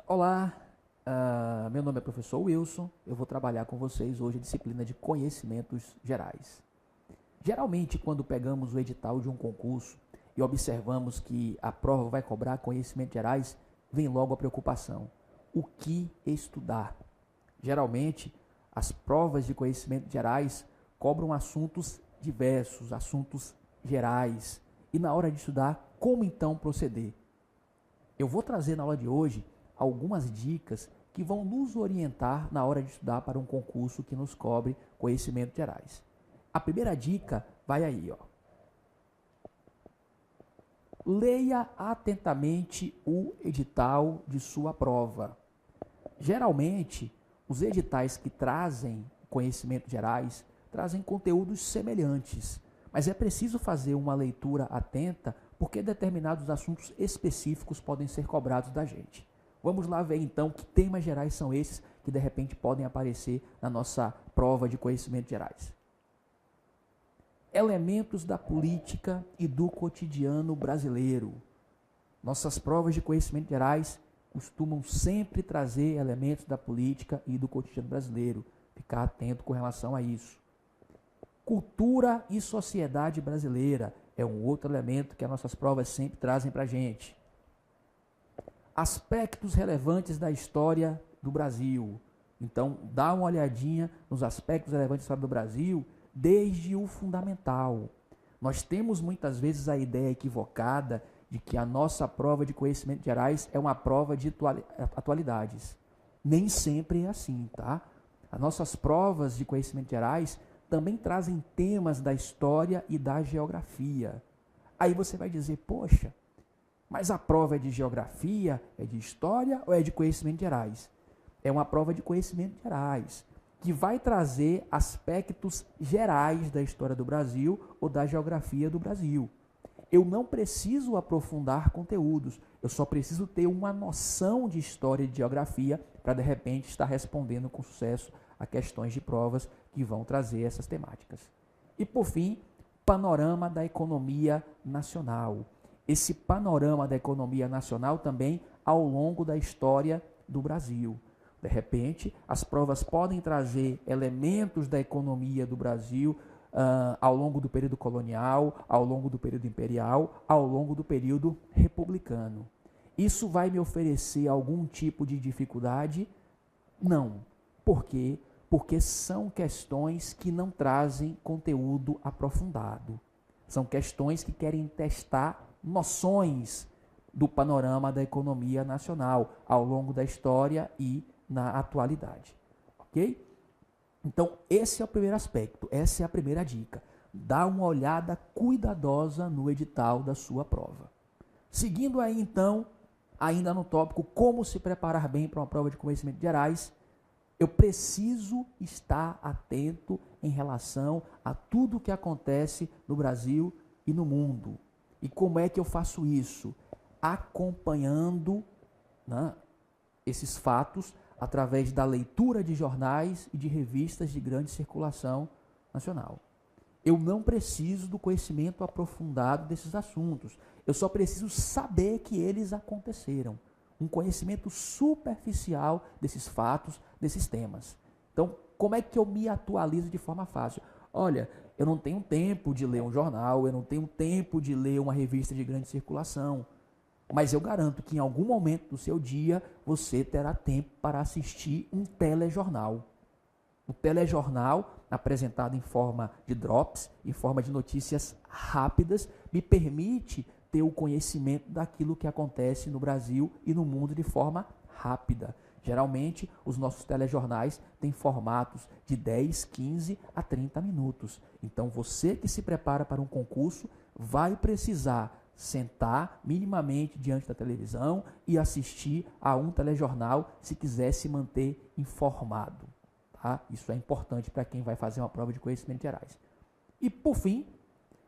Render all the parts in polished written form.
Olá, meu nome é professor Wilson. Eu vou trabalhar com vocês hoje a disciplina de conhecimentos gerais. Geralmente, quando pegamos o edital de um concurso e observamos que a prova vai cobrar conhecimentos gerais, vem logo a preocupação: o que estudar? Geralmente, as provas de conhecimentos gerais cobram assuntos diversos, assuntos gerais. E na hora de estudar, como então proceder? Eu vou trazer na aula de hoje algumas dicas que vão nos orientar na hora de estudar para um concurso que nos cobre conhecimentos gerais. A primeira dica vai aí, ó. Leia atentamente o edital de sua prova. Geralmente, os editais que trazem conhecimentos gerais trazem conteúdos semelhantes, mas é preciso fazer uma leitura atenta porque determinados assuntos específicos podem ser cobrados da gente. Vamos lá ver então que temas gerais são esses que de repente podem aparecer na nossa prova de conhecimentos gerais. Elementos da política e do cotidiano brasileiro. Nossas provas de conhecimentos gerais costumam sempre trazer elementos da política e do cotidiano brasileiro. Ficar atento com relação a isso. Cultura e sociedade brasileira é um outro elemento que as nossas provas sempre trazem para a gente. Aspectos relevantes da história do Brasil. Então, dá uma olhadinha nos aspectos relevantes da história do Brasil, desde o fundamental. Nós temos muitas vezes a ideia equivocada de que a nossa prova de conhecimentos gerais é uma prova de atualidades. Nem sempre é assim, tá? As nossas provas de conhecimentos gerais também trazem temas da história e da geografia. Aí você vai dizer, poxa, mas a prova é de geografia, é de história ou é de conhecimentos gerais? É uma prova de conhecimentos gerais, que vai trazer aspectos gerais da história do Brasil ou da geografia do Brasil. Eu não preciso aprofundar conteúdos, eu só preciso ter uma noção de história e de geografia para, de repente, estar respondendo com sucesso a questões de provas que vão trazer essas temáticas. E, por fim, panorama da economia nacional. Esse panorama da economia nacional também ao longo da história do Brasil. De repente, as provas podem trazer elementos da economia do Brasil ao longo do período colonial, ao longo do período imperial, ao longo do período republicano. Isso vai me oferecer algum tipo de dificuldade? Não. Por quê? Porque são questões que não trazem conteúdo aprofundado. São questões que querem testar noções do panorama da economia nacional ao longo da história e na atualidade. Ok? Então, esse é o primeiro aspecto, essa é a primeira dica. Dá uma olhada cuidadosa no edital da sua prova. Seguindo aí, então, ainda no tópico como se preparar bem para uma prova de conhecimentos gerais, eu preciso estar atento em relação a tudo o que acontece no Brasil e no mundo. E como é que eu faço isso? Acompanhando, né, esses fatos através da leitura de jornais e de revistas de grande circulação nacional. Eu não preciso do conhecimento aprofundado desses assuntos. Eu só preciso saber que eles aconteceram. Um conhecimento superficial desses fatos, desses temas. Então, como é que eu me atualizo de forma fácil? Olha, eu não tenho tempo de ler um jornal, eu não tenho tempo de ler uma revista de grande circulação, mas eu garanto que em algum momento do seu dia você terá tempo para assistir um telejornal. O telejornal, apresentado em forma de drops, em forma de notícias rápidas, me permite ter o conhecimento daquilo que acontece no Brasil e no mundo de forma rápida. Geralmente, os nossos telejornais têm formatos de 10, 15 a 30 minutos. Então, você que se prepara para um concurso vai precisar sentar minimamente diante da televisão e assistir a um telejornal se quiser se manter informado. Tá? Isso é importante para quem vai fazer uma prova de conhecimentos gerais. E, por fim,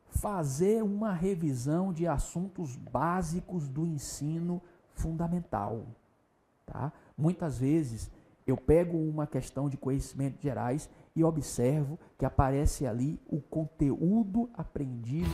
fazer uma revisão de assuntos básicos do ensino fundamental. Tá? Muitas vezes eu pego uma questão de conhecimentos gerais e observo que aparece ali o conteúdo aprendido